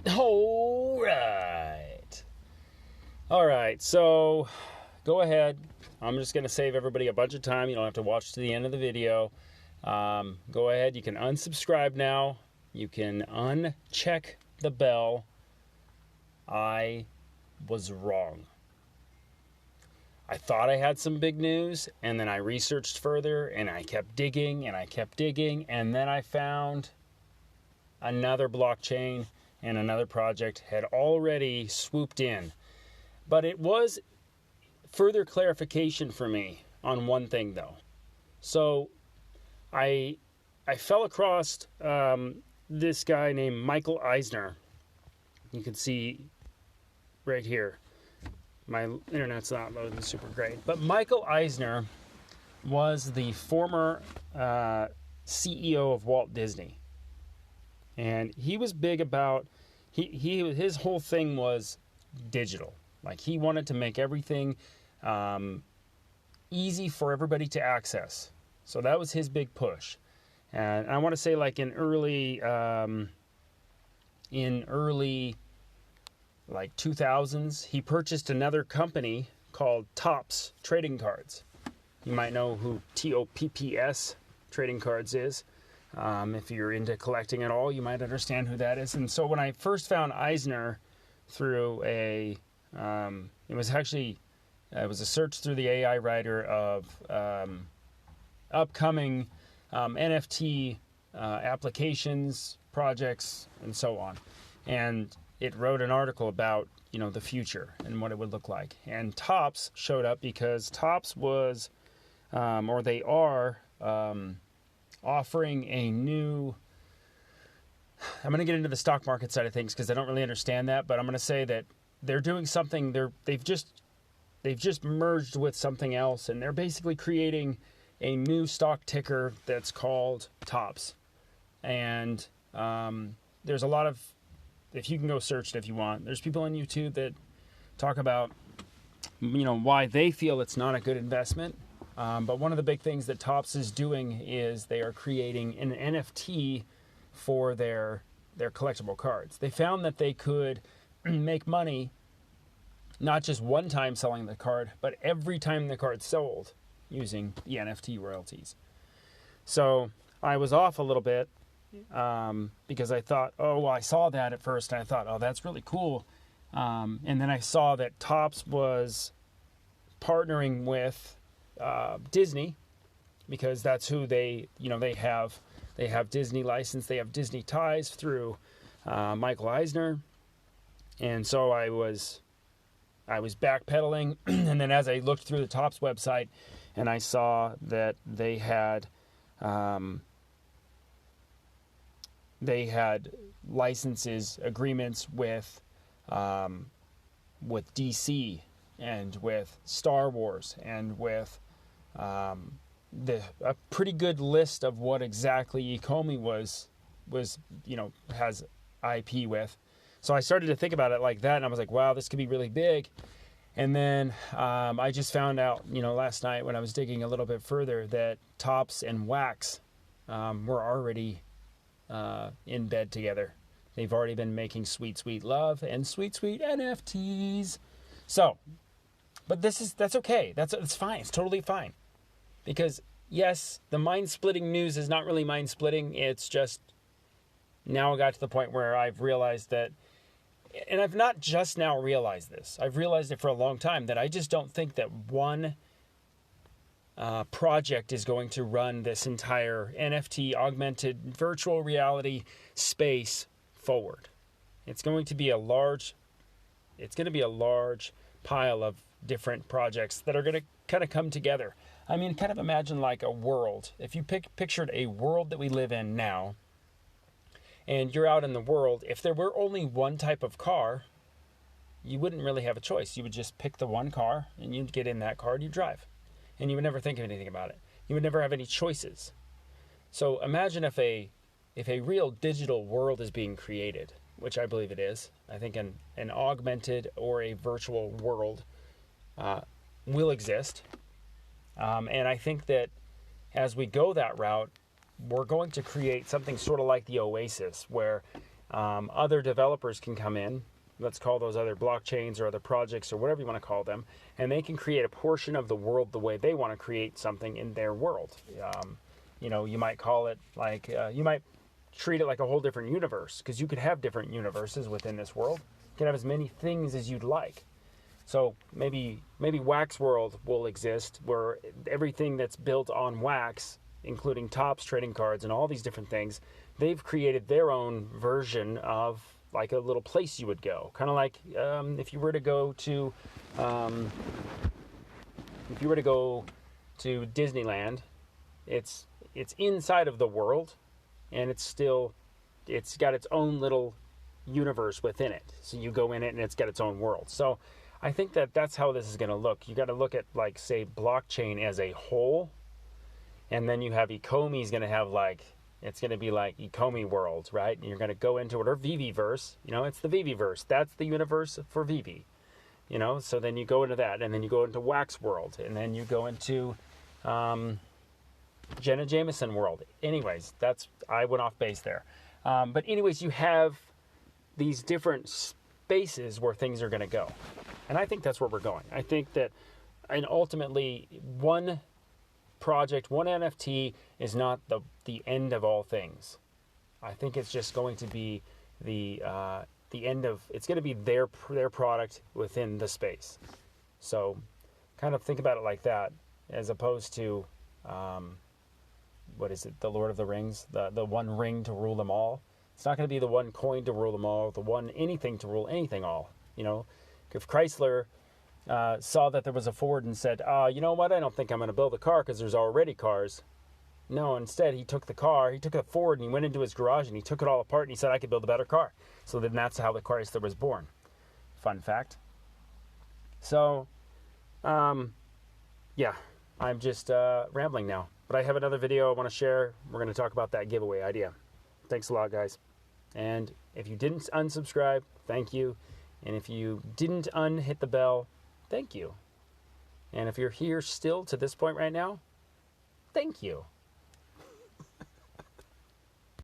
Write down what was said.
All right. All right, so go ahead. I'm just going to save everybody a bunch of time. You don't have to watch to the end of the video. Go ahead. You can unsubscribe now. You can uncheck the bell. I was wrong. I thought I had some big news, and then I researched further, and I kept digging, and then I found another blockchain and another project had already swooped in. But it was further clarification for me on one thing, though. So I fell across this guy named Michael Eisner. You can see right here. My internet's not loading super great. But Michael Eisner was the former CEO of Walt Disney. And he was big about, his whole thing was digital. Like, he wanted to make everything easy for everybody to access. So that was his big push. And I want to say, like, in early like 2000s, he purchased another company called Topps Trading Cards. You might know who TOPPS Trading Cards is. If you're into collecting at all, you might understand who that is. And so when I first found Eisner through it was a search through the AI writer of upcoming NFT applications, projects, and so on. And it wrote an article about, the future and what it would look like. And Topps showed up because Topps was, or they are, offering a new, I'm going to get into the stock market side of things because I don't really understand that, but I'm going to say that they're doing something, they've just merged with something else, and they're basically creating a new stock ticker that's called Topps. And there's a lot of, if you can go search it if you want, there's people on YouTube that talk about, why they feel it's not a good investment. But one of the big things that Topps is doing is they are creating an NFT for their collectible cards. They found that they could make money not just one time selling the card, but every time the card's sold using the NFT royalties. So I was off a little bit because I thought, I saw that at first, and I thought, that's really cool. And then I saw that Topps was partnering with Disney, because that's who they have Disney license, they have Disney ties through Michael Eisner. And so I was backpedaling, and then as I looked through the Topps website, and I saw that they had licenses agreements with DC and with Star Wars and with a pretty good list of what exactly Ecomi was has IP with. So I started to think about it like that, and I was like, wow, this could be really big. And then I just found out, last night when I was digging a little bit further, that Topps and Wax were already in bed together. They've already been making sweet, sweet love and sweet, sweet NFTs. So, but that's okay. It's fine. It's totally fine. Because, yes, the mind-splitting news is not really mind-splitting. It's just now I got to the point where I've realized that, and I've not just now realized this. I've realized it for a long time, that I just don't think that one project is going to run this entire NFT, augmented virtual reality space forward. It's going to be a large pile of different projects that are going to kind of come together. I mean, kind of imagine like a world. If you pictured a world that we live in now, and you're out in the world, if there were only one type of car, you wouldn't really have a choice. You would just pick the one car, and you'd get in that car and you'd drive. And you would never think of anything about it. You would never have any choices. So imagine if a real digital world is being created, which I believe it is. I think an augmented or a virtual world will exist. And I think that as we go that route, we're going to create something sort of like the Oasis, where Other developers can come in, let's call those other blockchains or other projects or whatever you want to call them, and they can create a portion of the world the way they want to create something in their world. You might call it like, you might treat it like a whole different universe, because you could have different universes within this world. You can have as many things as you'd like. So maybe Wax World will exist, where everything that's built on Wax, including Topps trading cards and all these different things, they've created their own version of like a little place you would go. Kind of like if you were to go to Disneyland, it's inside of the world, and it's got its own little universe within it. So you go in it and it's got its own world. So I think that's how this is going to look. You got to look at, like, say, blockchain as a whole, and then you have Ecomi is going to have, like, it's going to be like Ecomi world, right? And you're going to go into it, or VV-verse, it's the VV-verse. That's the universe for VV, so then you go into that, and then you go into Wax world, and then you go into Jenna Jameson world. Anyways, I went off base there. But anyways, you have these different spaces where things are going to go. And I think that's where we're going. I think that, and ultimately, one project, one NFT is not the end of all things. I think it's just going to be the end of, it's going to be their product within the space. So kind of think about it like that, as opposed to, what is it, the Lord of the Rings, the one ring to rule them all. It's not going to be the one coin to rule them all, the one anything to rule anything all. If Chrysler saw that there was a Ford and said, you know what, I don't think I'm going to build a car because there's already cars. No, instead he took a Ford, and he went into his garage and he took it all apart and he said, I could build a better car. So then that's how the Chrysler was born. Fun fact. So, yeah, I'm just rambling now. But I have another video I want to share. We're going to talk about that giveaway idea. Thanks a lot, guys. And if you didn't unsubscribe, thank you. And if you didn't hit the bell, thank you. And if you're here still to this point right now, thank you.